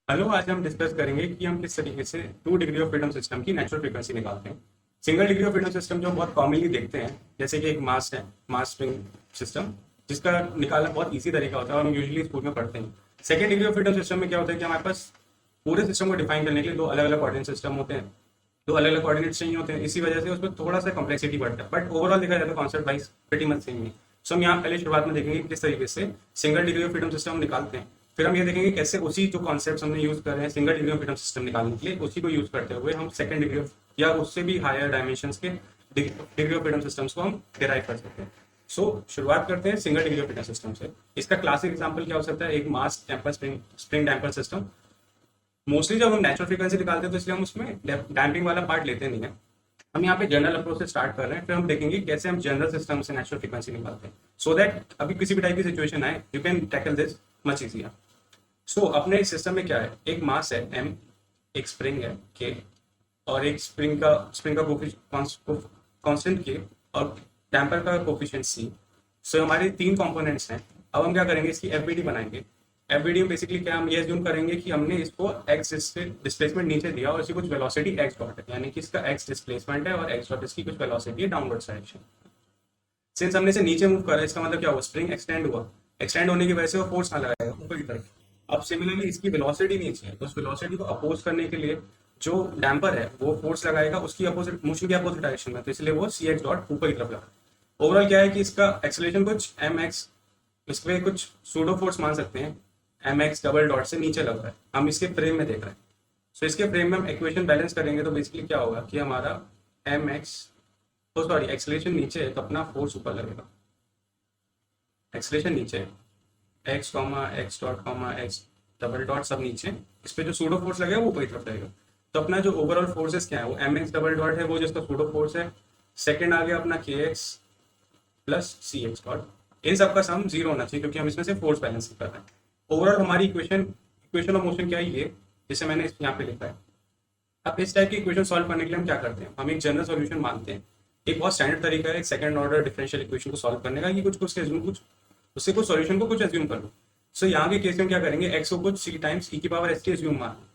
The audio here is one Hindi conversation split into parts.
हेलो, आज हम डिस्कस करेंगे कि हम किस तरीके से 2 डिग्री ऑफ फ्रीडम सिस्टम की नेचुरल फ्रीक्वेंसी निकालते हैं। Single degree of freedom system जो हम बहुत कॉमनली देखते हैं, जैसे कि एक मास है, मास स्प्रिंग सिस्टम, जिसका निकालना बहुत इजी तरीका होता है और हम यूजुअली स्कूल में पढ़ते हैं। Second degree of freedom system में क्या होता है कि हमारे पास पूरे सिस्टम को डिफाइन करने के लिए दो अलग अलग कोऑर्डिनेट सिस्टम होते हैं, दो अलग अलग कोऑर्डिनेट चाहिए होते हैं। इसी वजह से उसमें थोड़ा सा कॉम्प्लेक्सिटी बढ़ता है, बट ओवरऑल देखा जाए तो concept wise pretty much same है। सो हम यहाँ पहले शुरुआत में देखेंगे कि किस तरीके से single degree of freedom system निकालते हैं। फिर हम ये देखेंगे कैसे उसी जो कॉन्सेप्ट हमने यूज कर रहे हैं single degree of freedom system निकालने के लिए, उसी को यूज करते हुए हम सेकंड डिग्री ऑफ या उससे भी हायर डायमेंशन के डिग्री ऑफ फ्रीडम सिस्टम्स को हम डिराइव कर सकते हैं। सो शुरुआत करते हैं single degree of freedom system से। इसका क्लासिक एग्जांपल क्या हो सकता है? एक mass damper spring damper system. Mostly जब हम नेचुरल फ्रीक्वेंसी निकालते हैं तो इसलिए हम उसमें डैम्पिंग वाला पार्ट लेते नहीं है। हम यहाँ पे जनरल अप्रोच से स्टार्ट कर रहे हैं, फिर हम देखेंगे कैसे हम जनरल सिस्टम से नेचुरल फ्रीक्वेंसी निकालते हैं, सो दैट अभी किसी भी टाइप की सिचुएशन आए you can tackle this much easier. So अपने इस सिस्टम में क्या है? एक मास है m, एक स्प्रिंग है k, और एक स्प्रिंग का कांस्टेंट k, और डैम्पर का कोफिशिएंट c। सो हमारे तीन कंपोनेंट्स हैं। अब हम क्या करेंगे? इसकी एफबीडी बनाएंगे। एफबीडी में बेसिकली क्या हम ये अज्यूम करेंगे कि हमने इसको x डिस्प्लेसमेंट नीचे दिया और इसकी कुछ वेलोसिटी x डॉट है, यानी कि इसका x डिस्प्लेसमेंट है और x डॉट इसकी कुछ वेलोसिटी है डाउनवर्ड डायरेक्शन। सिंस हमने इसे नीचे मूव करा, इसका मतलब क्या हुआ? स्प्रिंग एक्सटेंड हुआ। एक्सटेंड होने की वजह से वो फोर्स कहाँ लगाएगा? ऊपर की तरफ। अब सिमिलरली इसकी वेलोसिटी नीचे है, तो उस वेलोसिटी को अपोज करने के लिए जो डैम्पर है वो फोर्स लगाएगा उसकी अपोजिट, मोशन की अपोजिट डायरेक्शन में, तो इसलिए वो सी एक्स डॉट ऊपर की तरफ लगा। ओवरऑल क्या है कि इसका एक्सेलरेशन कुछ एम एक्स, इस पे कुछ सूडो फोर्स मान सकते हैं, एम एक्स डबल डॉट से नीचे लग रहा है। हम इसके फ्रेम में देख रहे हैं। सो इसके फ्रेम में हम इक्वेशन बैलेंस करेंगे तो बेसिकली क्या होगा कि हमारा एम एक्स, तो सॉरी एक्सेलरेशन नीचे है तो अपना फोर्स ऊपर लगेगा। एक्सेलरेशन नीचे है, x comma x dot comma x double dot सब नीचे, इस पे जो सूडो फोर्स लगेगा वो ऊपर की तरफ रहेगा। तो अपना जो ओवरऑल फोर्सेस क्या है वो एम एक्स डबल डॉट है, वो जिसका सूडो फोर्स है। सेकंड आ गया अपना के एक्स प्लस सी एक्स डॉट। इन सब का सम जीरो होना चाहिए क्योंकि हम इसमें से फोर्स बैलेंस कर रहे हैं। ओवरऑल हमारी इक्वेशन ऑफ मोशन क्या है? ये जिसे मैंने यहाँ पे लिखा है। अब इस टाइप की इक्वेशन सॉल्व करने के लिए हम क्या करते हैं? हम एक जनरल सॉल्यूशन मानते हैं। एक बहुत स्टैंडर्ड तरीका है सेकंड ऑर्डर डिफरेंशियल इक्वेशन को सॉल्व करने का कि कुछ कुछ एज्यूम, कुछ उससे कुछ सॉल्यूशन को कुछ एज्यूम कर लो। सो यहाँ के केस में क्या करेंगे? एक्स को कुछ सी टाइम्स ई की पावर एस टी एज्यूम मारना।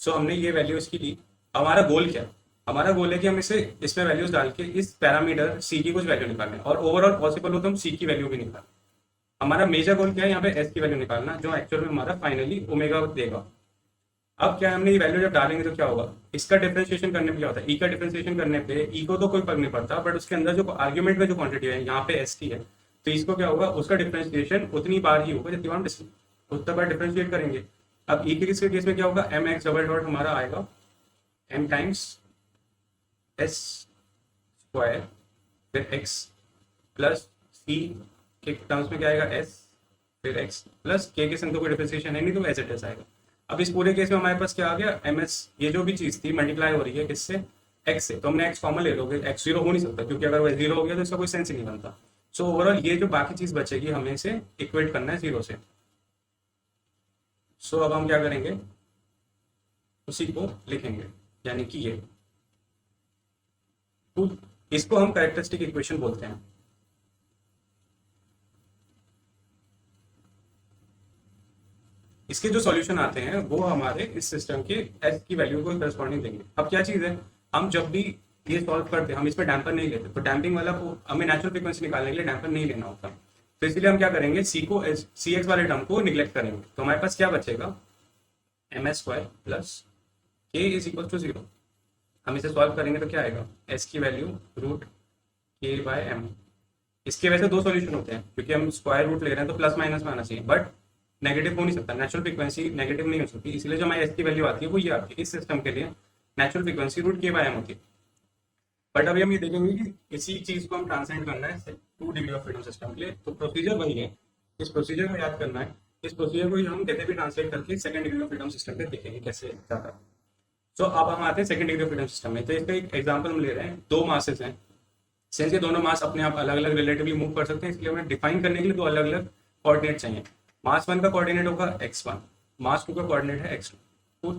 सो हमने ये वैल्यू इसकी ली। हमारा गोल क्या है? हमारा गोल है कि हम इसे इसमें वैल्यूज डाल के इस पैरामीटर सी की कुछ वैल्यू निकालें, और ओवरऑल पॉसिबल हो तो हम सी की वैल्यू भी निकालें। हमारा मेजर गोल क्या है? यहाँ पे एस की वैल्यू निकालना, जो एक्चुअल में हमारा फाइनली ओमेगा देगा। अब क्या हमने ये वैल्यू जब डालेंगे तो क्या होगा? इसका डिफरेंशिएशन करने पे क्या होता है? ई का डिफरेंशिएशन करने पे ई को तो कोई फर्क नहीं पड़ता, बट उसके अंदर जो आर्ग्यूमेंट में जो क्वांटिटी है यहाँ पे एस टी है, तो इसको क्या होगा? उसका डिफरेंशिएशन उतनी बार ही होगा जितनी बार हम उतना बार डिफरेंशिएट करेंगे। अब ई के केस में क्या होगा? एम एक्स डबल डॉट हमारा आएगा एम टाइम्स एस स्क्वायर, फिर एक्स प्लस सी के टर्म्स में क्या आएगा? एस, फिर एक्स प्लस के संग तो कोई डिफरेंशिएशन है नहीं तो एज इट इज आएगा। अब इस पूरे केस में हमारे पास क्या आ गया? एम एस, ये जो भी चीज थी मल्टीप्लाई हो रही है किससे? एक्स से, तो हमने एक्स कॉमन ले लोगे, एक्स जीरो हो नहीं सकता क्योंकि अगर वो जीरो हो गया तो इसका कोई सेंस ही नहीं बनता। सो ओवरऑल ये जो बाकी चीज बचेगी हमें इसे इक्वेट करना है जीरो से। सो अब हम क्या करेंगे? उसी को लिखेंगे, यानी कि ये, तो इसको हम कैरेक्टरिस्टिक इक्वेशन बोलते हैं। इसके जो सॉल्यूशन आते हैं वो हमारे इस सिस्टम के एस की वैल्यू को करस्पॉन्डिंग देंगे। अब क्या चीज है? हम जब भी ये सॉल्व करते हैं हम इसमें डैम्पर नहीं लेते, तो डैम्पिंग वाला को हमें नेचुरल फ्रीक्वेंसी निकालने के लिए डैम्पर नहीं लेना होता। तो इसलिए हम क्या करेंगे? सी को सी एक्स वाले टर्म को निग्लेक्ट करेंगे, तो हमारे पास क्या बचेगा? एम एस स्क्वायर प्लस के इज इक्वल टू जीरो। हम इसे सॉल्व करेंगे तो क्या आएगा? एस की वैल्यू रूट के बाय एम। इसके वैसे दो सॉल्यूशन होते हैं क्योंकि हम स्क्वायर रूट ले रहे हैं तो प्लस माइनस में आना चाहिए, बट नेगेटिव हो नहीं सकता, नेचुरल फ्रीक्वेंसी नेगेटिव नहीं हो सकती, इसलिए जो हमारी एस की वैल्यू आती है वो ये आती है। इस सिस्टम के लिए नेचुरल फ्रीक्वेंसी रूट के बाय एम होती है। बट अभी हम ये देखेंगे कि इसी चीज को हम ट्रांसलेट करना है 2 डिग्री ऑफ फ्रीडम सिस्टम के लिए, तो प्रोसीजर वही है। इस प्रोसीजर को याद करना है। इस प्रोसीजर को हम कहते भी ट्रांसलेट करके second degree of freedom system पे देखेंगे कैसे जाता है। सो अब हम आते हैं second degree of freedom system में। तो इसका एक एग्जांपल हम ले रहे हैं, दो मासेस हैं। सिंस ये दोनों मास अपने आप अलग अलग रिलेटिवली मूव कर सकते हैं, इसलिए हमें डिफाइन करने के लिए दो अलग अलग कोऑर्डिनेट चाहिए। मास 1 का कोऑर्डिनेट होगा x1, मास 2 का कोऑर्डिनेट है x2। तो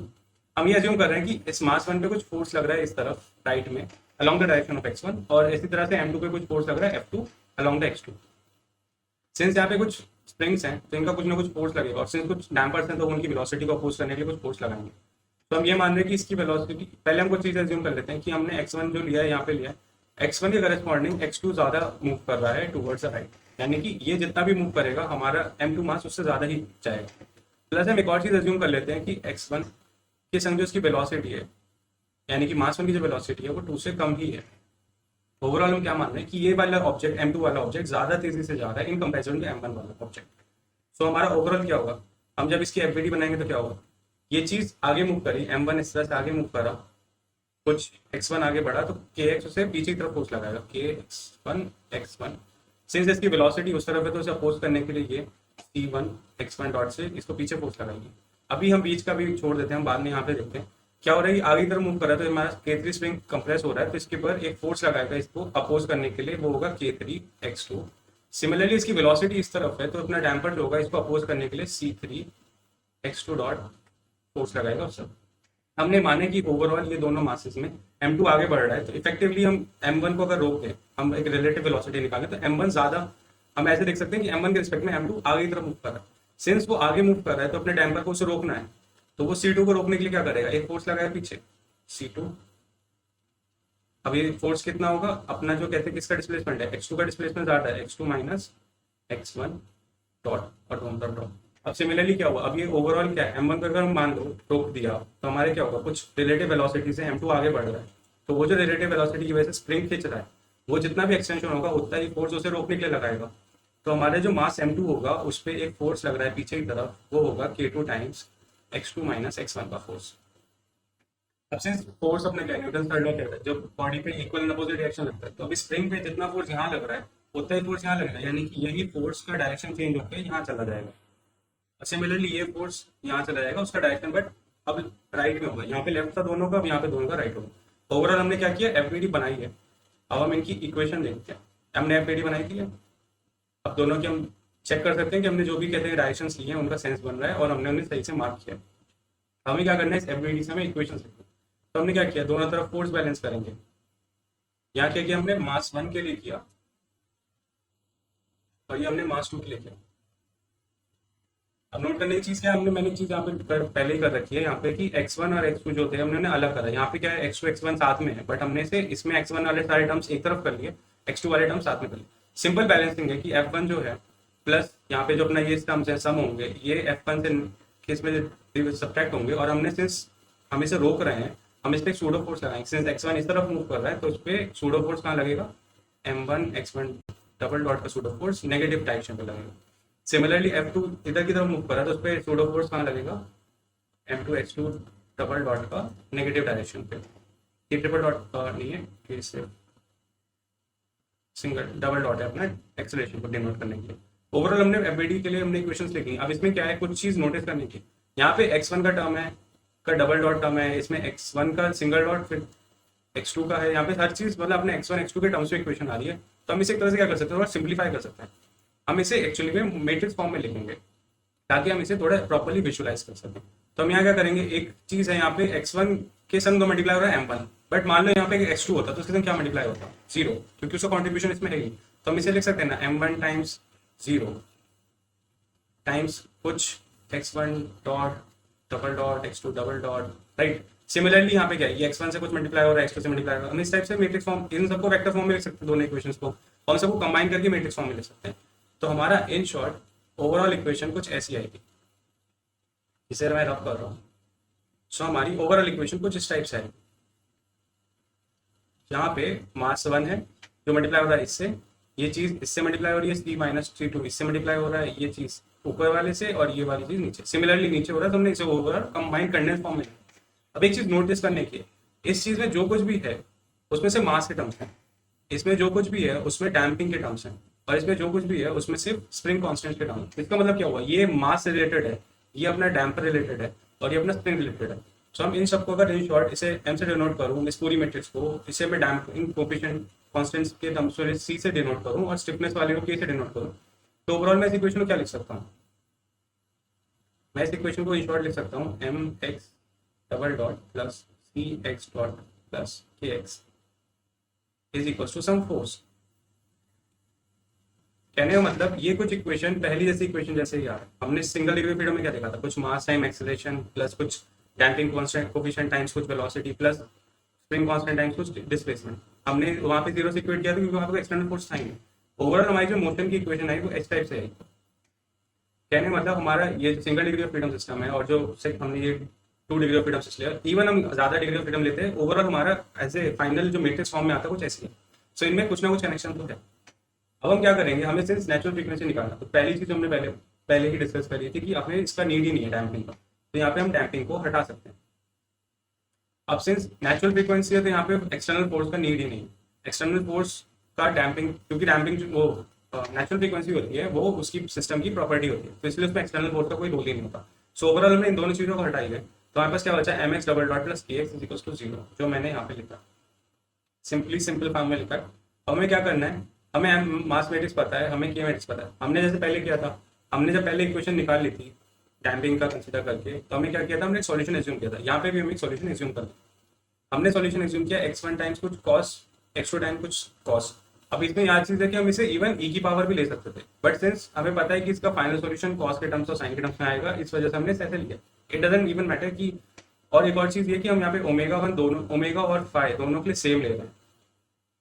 हम ये अज्यूम कर रहे हैं कि इस मास 1 पे कुछ फोर्स लग रहा है इस तरफ राइट में along the direction of x1, और इसी तरह से m2 पे कुछ फोर्स लग रहा है f2 along the x2। Since यहाँ पे कुछ स्प्रिंग्स हैं तो इनका कुछ ना कुछ फोर्स लगेगा, और सिंस कुछ डैम्पर्स हैं तो उनकी वेलोसिटी को अपोज करने के लिए कुछ फोर्स लगाएंगे। तो हम ये मान रहे हैं कि इसकी वेलोसिटी, पहले हम कुछ चीज़ एज्यूम कर लेते हैं कि हमने x1 जो लिया है यहाँ पे लिया है, x1 के करस्पॉन्डिंग x2 ज़्यादा मूव कर रहा है टूवर्ड्स द राइट, यानी कि ये जितना भी मूव करेगा हमारा m2 मास उससे ज़्यादा ही जाएगा। प्लस हम एक और चीज़ एज्यूम कर लेते हैं कि x1 के संग जो इसकी वेलोसिटी है, यानी कि मास 1 की जो वेलोसिटी है वो 2 से कम ही है। ओवरऑल हम क्या मान रहे हैं कि ये वाला ऑब्जेक्ट m2 वाला ऑब्जेक्ट ज़्यादा तेजी से जा रहा है इन कंपेरिजन टू m1 वाला ऑब्जेक्ट। सो हमारा ओवरऑल क्या होगा, हम जब इसकी एफबीडी बनाएंगे तो क्या होगा, ये चीज आगे मूव करी, m1 इस तरह से आगे मूव करा, कुछ x1 आगे बढ़ा तो kx उसे पीछे की तरफ फोर्स लगाएगा, kx1 x1। सिंस इसकी वेलोसिटी उस तरफ है तो उसे अपोज करने के लिए ये c1 x1 डॉट से इसको पीछे फोर्स लगाएगी। अभी हम बीच का भी छोड़ देते हैं, बाद में यहाँ पे देखते हैं क्या हो रहा है। आगे की तरफ मूव कर रहा है तो हमारा k3 स्प्रिंग कंप्रेस हो रहा है, तो इसके ऊपर एक फोर्स लगाएगा इसको अपोज करने के लिए, वो होगा k3 x2। सिमिलरली इसकी वेलोसिटी इस तरफ है तो अपना डैम्पर जो होगा इसको अपोज करने के लिए c3 x2 डॉट फोर्स लगाएगा उस सब। हमने माने कि ओवरऑल ये दोनों मासेस में m2 आगे बढ़ रहा है, तो इफेक्टिवली हम m1 को अगर रोक दें, हम एक रिलेटिव वेलोसिटी निकालें तो m1 ज्यादा, हम ऐसे देख सकते हैं कि m1 के रिस्पेक्ट में m2 आगे की तरफ मूव कर रहा है। सिंस वो आगे मूव कर रहा है तो अपने डैम्पर को उसे रोकना है, तो वो c2 को रोकने के लिए क्या करेगा, एक फोर्स लगाएगा पीछे c2। अब ये फोर्स कितना होगा, अपना जो कहते हैं किसका डिस्प्लेसमेंट है, x2 का डिस्प्लेसमेंट ज्यादा है, x2 माइनस x1 डॉट और डॉट डॉट। अब सिमिलरली क्या हुआ, अब ये ओवरऑल क्या है, m1 को अगर हम मान लो रोक दिया तो हमारे क्या होगा, कुछ रिलेटिव वेलोसिटी से m2 आगे बढ़ रहा है, तो वो जो रिलेटिव वेलोसिटी की वजह से स्प्रिंग खींच रहा है, वो जितना भी एक्सटेंशन होगा उतना ही फोर्स उसे रोकने के लिए लगाएगा। तो हमारे जो मास m2 होगा उस पर एक फोर्स लग रहा है पीछे की तरफ, वो होगा k2 times x2 minus x1 का फोर्स। अब सिंस फोर्स अपने क्या न्यूटन थर्ड लॉ कहता है, जब बॉडी पे इक्वल एंड अपोजिट रिएक्शन लगता है, तो अभी स्प्रिंग पे जितना फोर्स यहाँ लग रहा है उतना ही फोर्स यहाँ लगेगा, यानी कि यही फोर्स का डायरेक्शन चेंज होकर यहाँ चला जाएगा। सिमिलरली ये फोर्स यहाँ चला जाएगा उसका डायरेक्शन, बट अब राइट में होगा, यहाँ पे लेफ्ट था दोनों का, अब यहाँ पे दोनों का राइट होगा। ओवरऑल हमने क्या किया, एफबीडी बनाई है। अब हम इनकी इक्वेशन देखते हैं, हमने एफबीडी बनाई थी, अब दोनों की हम चेक कर सकते हैं कि हमने जो भी कहते हैं डायरेक्शंस लिए हैं उनका सेंस बन रहा है और हमने उन्हें सही से मार्क किया। हमें क्या करना है, इस एफबीडी से हमें इक्वेशन लिखना है। तो हमने क्या किया, दोनों तरफ फोर्स बैलेंस करेंगे। यहाँ क्या किया हमने, मास 1 के लिए किया और ये हमने मास 2 के लिए किया। अब नोट करने की चीज क्या है, मैंने चीज यहाँ पे पहले ही कर रखी है यहाँ पे कि x1 और x2 जो थे हमने उन्हें अलग करा। यहाँ पे क्या है, x2 x1 साथ में है, बट हमने इसे इसमें x1 वाले सारे टर्म्स एक तरफ कर लिए, x2 वाले टर्म्स साथ में कर लिए। सिंपल बैलेंसिंग है कि f1 जो है प्लस यहाँ पे जो अपना ये टर्म्स है सम होंगे, ये f1 से किस में सब्ट्रैक्ट होंगे, और हमने सिंस हम इसे रोक रहे हैं हम इस पर सूडो फोर्स लगाएंगे। सिंस x1 इस तरफ मूव कर रहा है तो उस पर सूडो फोर्स कहाँ लगेगा, m1 x1 डबल डॉट का सूडो फोर्स नेगेटिव डायरेक्शन पे लगेगा। सिमिलरली f2 इधर की तरफ मूव कर रहा है तो उस पर सूडो फोर्स कहाँ लगेगा, m2 x2 डबल डॉट का नेगेटिव डायरेक्शन पे। ये ट्रिपल डॉट नहीं है, ये सिर्फ सिंगल डबल डॉट है अपना एक्सेलरेशन को डिनोट करने के लिए। ओवरऑल हमने एफबीडी के लिए हमने इक्वेशंस लिखी। अब इसमें क्या है, कुछ चीज नोटिस करने की, यहाँ पे x1 का टर्म है, का डबल डॉट टर्म है, इसमें x1 का सिंगल डॉट, फिर x2 का है, यहाँ पे हर चीज मतलब अपने x1 x2 के टर्म्स में इक्वेशन आ रही है। तो हम इसे एक तरह से क्या कर सकते हैं, थोड़ा सिंप्लीफाई कर सकते हैं। हम इसे एक्चुअली में मैट्रिक्स फॉर्म में लिखेंगे ताकि हम इसे थोड़ा प्रॉपर्ली विजुअलाइज कर सकें। तो हम यहाँ क्या करेंगे, एक चीज है यहाँ पे x1 के संग मल्टीप्लाई हो रहा है m1, बट मान लो यहाँ पे x2 होता तो उसके संग क्या मल्टीप्लाई होता, 0, क्योंकि उसका कॉन्ट्रीब्यूशन इसमें है ही। तो हम इसे लिख सकते हैं ना, m1 टाइम्स 0 टाइम्स कुछ x1 dot double dot x2 double dot, right. Similarly यहाँ पे क्या है, ये x1 से कुछ मल्टीप्लाई हो रहा है, x2 से मल्टीप्लाई हो रहा है। हम इस टाइप से मैट्रिक्स फॉर्म, इन सबको वेक्टर फॉर्म में लिख सकते हैं, दोनों इक्वेशंस को, और सबको कंबाइन करके मैट्रिक्स फॉर्म में लिख सकते हैं। तो हमारा इन शॉर्ट ओवरऑल इक्वेशन कुछ ऐसी आएगी, इसे मैं रब कर रहा हूँ। सो हमारी ओवरऑल इक्वेशन कुछ इस टाइप से है, यहाँ पे मास 1 है जो मल्टीप्लाई हो रहा है इससे, ये चीज इससे मल्टीप्लाई हो रही है c माइनस c2 इससे मल्टीप्लाई हो रहा है, ये चीज ऊपर वाले से और ये वाली चीज नीचे, सिमिलरली नीचे हो रहा है, तो हमने इसे ओवरऑल कंबाइन कंडेंस फॉर्म में। अब एक चीज नोटिस करने की है, इस चीज में जो कुछ भी है उसमें से मास के टर्म्स हैं, इसमें जो कुछ भी है उसमें डैम्पिंग के टर्म्स हैं, और इसमें जो कुछ भी है उसमें सिर्फ स्प्रिंग कांस्टेंट के टर्म्स। इसका मतलब क्या हुआ, ये मास से रिलेटेड है, ये अपना डैम्पर रिलेटेड है, और ये अपना स्प्रिंग रिलेटेड है। सो हम इन सबको अगर इन शॉर्ट इसे m से डिनोट करूँ, इस पूरी मैट्रिक्स को इसे मैं डैम्पिंग कोएफिशिएंट कांस्टेंट्स के टर्म्स में c से डिनोट करूँ और स्टिफनेस वाले को k से डिनोट करूँ, तो ओवरऑल मैं इस इक्वेशन को क्या लिख सकता हूँ, मैं इस इक्वेशन को इन शॉर्ट लिख सकता हूँ mx double dot plus cx dot plus kx is equal to some force. कहने का मतलब ये कुछ इक्वेशन पहली जैसी इक्वेशन जैसे ही आ रहा है। हमने सिंगल डिग्री ऑफ फ्रीडम में क्या देखा था, कुछ मास टाइम एक्सेलरेशन प्लस कुछ डैम्पिंग कांस्टेंट कोफिशिएंट टाइम्स कुछ velocity plus spring constant times कुछ डिस्प्लेसमेंट। हमने वहां पे जीरो से इक्वेट किया था क्योंकि वहां पे एक्सटर्नल फोर्स था ही नहीं। ओवरऑल हमारी जो मोशन की इक्वेशन आई वो इस टाइप से आई। कहने का मतलब हमारा ये single degree of freedom system है और जो हमने ये 2 डिग्री ऑफ फ्रीडम सिस्टम लिया, इवन हम ज्यादा डिग्री ऑफ फ्रीडम लेते हैं, ओवरऑल हमारा ऐसे फाइनल जो मैट्रिक्स फॉर्म में आता है कुछ ऐसी है। सो इनमें कुछ ना कुछ कनेक्शन तो है। अब हम क्या करेंगे, हमें सिर्फ नेचुरल फ्रीक्वेंसी निकालना। तो पहली चीज हमने पहले पहले ही डिस्कस करी थी कि अपने इसका नीड ही नहीं है डैम्पिंग का, तो यहाँ पे हम डैम्पिंग को हटा सकते हैं। अब सिंस नेचुरल फ्रीक्वेंसी है तो यहाँ पे एक्सटर्नल फोर्स का नीड ही नहीं। एक्सटर्नल फोर्स का डैम्पिंग, क्योंकि डैम्पिंग वो नेचुरल फ्रीक्वेंसी होती है वो उसकी सिस्टम की प्रॉपर्टी होती है, तो इसलिए उसमें एक्सटर्नल फोर्स का कोई रोल ही नहीं होता। सो ओवरऑल हमने इन दोनों चीजों को हटाई है, तो हमारे पास क्या बचा, M X double dot plus K X equal to 0, जो मैंने यहाँ पे लिखा सिंपल फॉर्म में लिखा है। हमें क्या करना है, हमें मास मैट्रिक्स पता है, हमें के मैट्रिक्स पता है। हमने जैसे पहले किया था, हमने जब पहले इक्वेशन निकाल ली थी डैम्पिंग का कंसीडर करके, तो हमने क्या किया था, हमने एक सॉल्यूशन एज्यूम किया था। यहाँ पे भी हमें एक सॉल्यूशन एज्यूम कर लिया। हमने सॉल्यूशन एज्यूम किया x1 टाइम्स कुछ कॉस, x2 टाइम कुछ कॉस। अब इसमें याद चीज है कि हम इसे इवन e की पावर भी ले सकते थे, बट सिंस हमें पता है कि इसका फाइनल सॉल्यूशन कॉस के टर्म्स और साइन के टर्म्स में आएगा, इस वजह से हमने ऐसे लिया। इट डजंट इवन मैटर कि, और एक और चीज ये कि हम यहाँ पे ओमेगा 1 दोनों, ओमेगा और फाई दोनों के लिए सेम ले रहे हैं।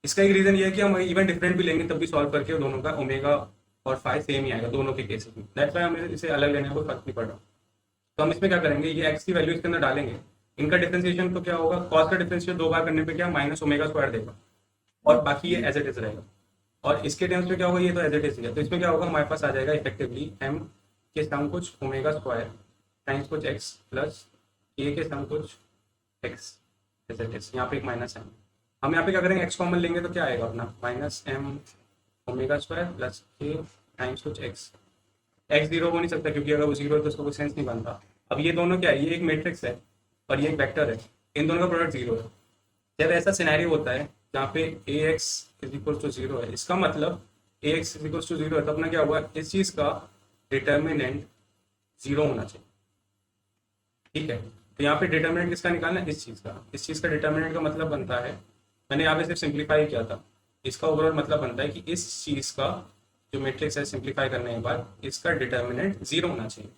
इसका एक रीजन ये है कि हम इवन डिफरेंट भी लेंगे तब भी सॉल्व करके दोनों का ओमेगा और फाई सेम ही आएगा दोनों के केसेस में। दैट्स व्हाई हमें इसे अलग लेने को फर्क नहीं पड़ रहा। तो हम इसमें क्या करेंगे, ये एक्स की वैल्यू इसके अंदर डालेंगे, इनका डिफरेंशिएशन तो क्या होगा, कॉस का डिफरेंशिएशन 2 बार करने पे क्या माइनस ओमेगा स्क्वायर देगा, और बाकी ये एज इट इज रहेगा। और इसके टर्म्स में क्या होगा, ये तो एज इट इज है, तो इसमें क्या होगा, हमारे पास आ जाएगा इफेक्टिवली एम के सम कुछ ओमेगा स्क्वायर टाइम्स कुछ एक्स प्लस ए के सम कुछ एक्स एज इट इज। यहाँ पे एक माइनस है, हम यहाँ पे क्या करेंगे, एक्स कॉमन लेंगे तो क्या आएगा अपना minus M omega square plus A times कुछ एक्स। एक्स जीरो हो नहीं सकता क्योंकि अगर वो जीरो है तो उसका कोई सेंस नहीं बनता। अब ये दोनों क्या है, ये एक मैट्रिक्स है और ये एक वेक्टर है, इन दोनों का प्रोडक्ट जीरो है। जब ऐसा सिनेरियो होता है जहाँ पे A X is equal to zero है, इसका मतलब A X is equal to zero है, तो अपना क्या हुआ, इस चीज का डिटर्मिनेंट जीरो होना चाहिए। ठीक है, तो यहाँ पे डिटर्मिनेंट किसका निकालना है, इस चीज का डिटर्मिनेंट का मतलब बनता है, मैंने यहाँ पे सिर्फ सिंप्लीफाई किया था, इसका ओवरऑल मतलब बनता है कि इस चीज का जो मैट्रिक्स है सिंप्लीफाई करने के बाद इसका डिटर्मिनेंट जीरो होना चाहिए।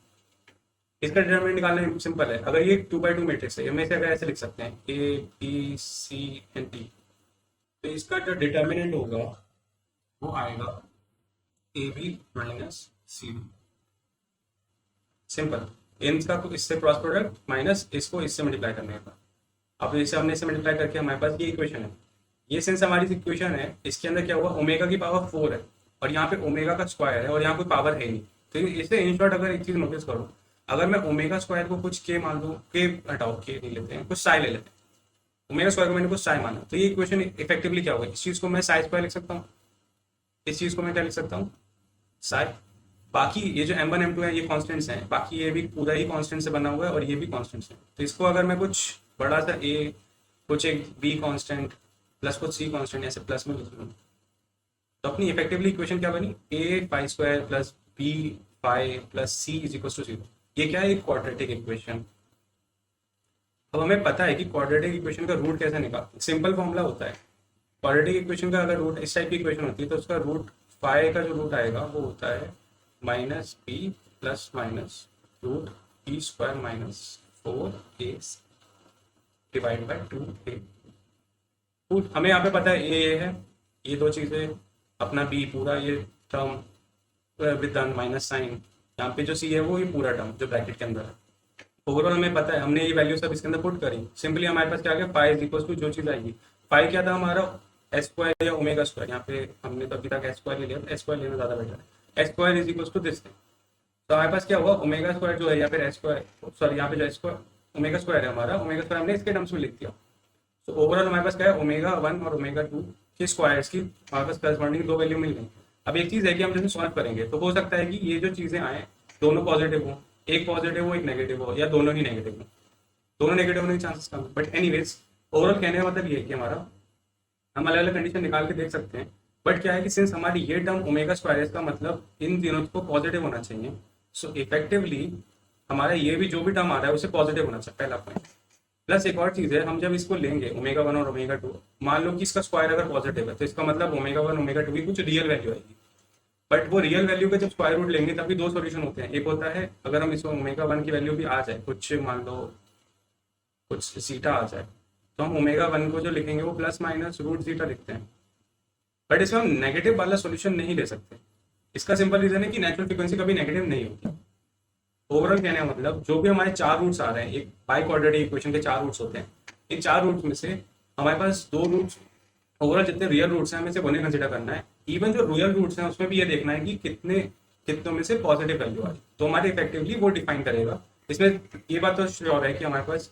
इसका डिटर्मिनेंट निकालना सिंपल है, अगर ये 2x2 मैट्रिक्स है, इनमें से अगर ऐसे लिख सकते हैं A B C and D, तो इसका जो डिटर्मिनेंट होगा वो आएगा A B minus C B. Simple, इनका इससे क्रॉस प्रोडक्ट माइनस इसको इससे मल्टीप्लाई करने का। अब इसे हमने इसे मल्टीप्लाई करके हमारे पास ये इक्वेशन है, ये सिंस हमारी इक्वेशन है, इसके अंदर क्या हुआ, ओमेगा की पावर 4 है और यहाँ पे ओमेगा का स्क्वायर है और यहाँ कोई पावर है नहीं। तो इसे इन शॉर्ट अगर एक चीज नोटिस करो, अगर मैं ओमेगा स्क्वायर को कुछ के मान लूँ, के हटाओ के नहीं लेते हैं, कुछ साई ले लेते हैं, ओमेगा स्क्वायर को मैंने कुछ साई माना, तो ये इक्वेशन इफेक्टिवली क्या होगा, इस चीज को मैं साई स्क्वायर लिख सकता हूँ, इस चीज को मैं क्या लिख सकता हूँ, साई। बाकी ये जो m1 m2 है ये कॉन्स्टेंट्स हैं, बाकी ये भी पूरा ही कॉन्स्टेंट से बना हुआ है और ये भी कॉन्स्टेंट्स है। तो इसको अगर मैं कुछ बड़ा सा a, कुछ एक b कॉन्स्टेंट प्लस कुछ c कॉन्स्टेंट ऐसे प्लस में लिख लूँ, तो अपनी इफेक्टिवली इक्वेशन क्या बनी, a phi square plus b phi plus c is equal to 0। ये क्या है, एक क्वाड्रेटिक इक्वेशन। अब हमें पता है कि क्वाड्रेटिक इक्वेशन का रूट कैसे निकालते, सिंपल फॉर्मूला होता है क्वाड्रेटिक इक्वेशन का। अगर रूट इस टाइप की इक्वेशन होती है तो उसका रूट फाई का जो रूट आएगा वो होता है minus b plus minus root b square minus 4a divide by 2a। Root हमें यहाँ पे पता है ए है, ये दो चीजें, अपना बी पूरा ये टर्म विद माइनस साइन, यहाँ पे जो सी है वो ये पूरा टर्म जो ब्रैकेट के अंदर है। ओवरऑल हमें पता है, हमने ये वैल्यू सब इसके अंदर पुट करी, सिंपली हमारे पास क्या आ गया, फाई इज इक्वल टू जो चीज आएगी, फाई क्या था हमारा एस स्क्वायर या ओमेगा स्क्वायर, यहाँ पे हमने तो अभी तक एस स्क्वायर ले लिया, एस स्क्वायर लेना ज्यादा बेटर है, s square is equal to this. तो हमारे पास क्या हुआ, ओमेगा स्क्वायर जो है या फिर एस स्क्वायर, सॉरी यहाँ पे जो एस स्क्वायर ओमेगा स्क्वायर है हमारा, ओमेगा स्क्वायर हमने इसके टर्म्स में लिख दिया। तो ओवरऑल हमारे पास क्या है, ओमेगा 1 और ओमेगा 2 के स्क्वायर्स की हमारे पास करस्पॉन्डिंग दो वैल्यू मिल गई। अब एक चीज है कि हम जैसे सॉल्व करेंगे तो हो सकता है कि ये जो चीजें आए दोनों पॉजिटिव हो, एक पॉजिटिव हो एक नेगेटिव हो, या दोनों ही नेगेटिव हो, दोनों नेगेटिव होने के chances come. But anyways overall कहने का मतलब ये है कि हमारा हम अलग अलग कंडीशन निकाल के देख सकते हैं, बट क्या है कि सिंस हमारी ये टर्म ओमेगा स्क्वायर का मतलब इन तीनों को पॉजिटिव होना चाहिए, सो इफेक्टिवली हमारा ये भी जो भी टर्म आ रहा है उसे पॉजिटिव होना चाहिए, पहला पॉइंट। प्लस एक और चीज है, हम जब इसको लेंगे ओमेगा 1 और ओमेगा 2, मान लो कि इसका स्क्वायर अगर पॉजिटिव है तो इसका मतलब ओमेगा 1 ओमेगा 2 की कुछ रियल वैल्यू आएगी। बट वो रियल वैल्यू का जब स्क्वायर रूट लेंगे तब भी दो सॉल्यूशन होते हैं। एक होता है अगर हम इसमें ओमेगा वन की वैल्यू भी आ जाए, कुछ मान लो कुछ सीटा आ जाए, तो हम ओमेगा वन को जो लिखेंगे वो प्लस माइनस रूट सीटा लिखते हैं। बट इसमें हम नेगेटिव वाला सॉल्यूशन नहीं ले सकते। इसका सिंपल रीजन है कि नेचुरल फ्रीक्वेंसी कभी नेगेटिव नहीं होती। ओवरऑल कहने का मतलब जो भी हमारे चार रूट्स आ रहे हैं, एक बाई क्वाड्रेटिक इक्वेशन के चार रूट्स होते हैं, इन चार रूट्स में से हमारे पास दो रूट्स, ओवरऑल जितने रियल रूट्स हैं हमें से उन्हें कंसिडर करना है। इवन जो रियल रूट्स हैं उसमें भी ये देखना है कि कितनों में से पॉजिटिव वैल्यू आई, तो हमारे इफेक्टिवली वो डिफाइन करेगा। इसमें ये बात तो श्योर है कि हमारे पास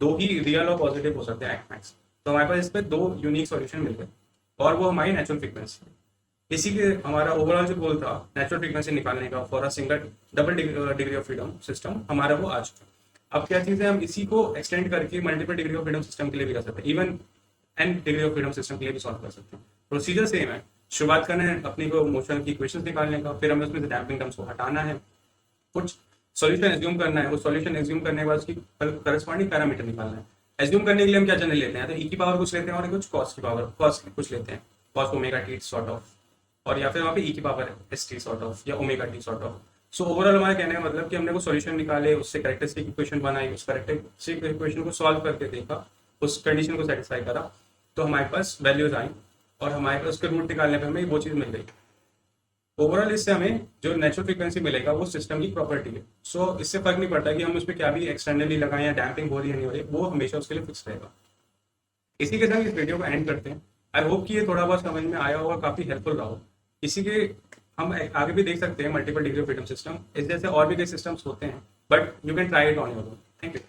दो ही रियल और पॉजिटिव हो सकते हैं एट मैक्स। तो हमारे पास इस पर दो यूनिक सॉल्यूशन मिल गए और वो हमारी नेचुरल फ्रीक्वेंसी। इसी के हमारा ओवरऑल जो गोल था नेचुरल फ्रीक्वेंसी निकालने का for a single double degree of freedom system, हमारा वो आ चुका। अब क्या चीज़ है, हम इसी को एक्सटेंड करके multiple degree of freedom system के लिए भी कर सकते हैं, even n degree of freedom system के लिए भी सॉल्व कर सकते हैं। प्रोसीजर सेम है, शुरुआत करना है अपनी को मोशन की इक्वेशन निकालने का, फिर हमें उसमें से डैम्पिंग टर्म्स को हटाना है, कुछ सॉल्यूशन एज्यूम करना है, वो सॉल्यूशन एज्यूम करने के बाद उसकी करस्पॉन्डिंग पैरामीटर निकालना है। एज्यूम करने के लिए हम क्या जनरल लेते हैं, तो ई की पावर कुछ लेते हैं और कुछ कॉस की पावर कॉस कुछ लेते हैं, cos omega T sort of, और या फिर वहाँ पे ई की power S T sort of या omega T sort of. So overall हमारे कहने का मतलब कि हमने वो सॉल्यूशन निकाले, उससे कैरेक्टरिस्टिक इक्वेशन बनाई, उस कैरेक्टरिस्टिक इक्वेशन को सॉल्व करके देखा, उस कंडीशन को सेटिस्फाई करा, तो हमारे पास वैल्यूज आई और हमारे पास उसके रूट निकालने पर हमें वो चीज़ मिल गई। ओवरऑल इससे हमें जो नेचुरल फ्रीक्वेंसी मिलेगा वो सिस्टम की प्रॉपर्टी है। सो इससे फर्क नहीं पड़ता कि हम उस पर क्या भी एक्सटर्नली लगाएं या डैम्पिंग हो रही है नहीं हो रही, वो हमेशा उसके लिए फिक्स रहेगा। इसी के साथ इस वीडियो को एंड करते हैं। आई होप कि ये थोड़ा बहुत समझ में आया होगा, काफ़ी हेल्पफुल रहा हो। इसी के हम आगे भी देख सकते हैं multiple degree of freedom system, इस जैसे और भी कई सिस्टम्स होते हैं, but you can try it on your own. Thank you.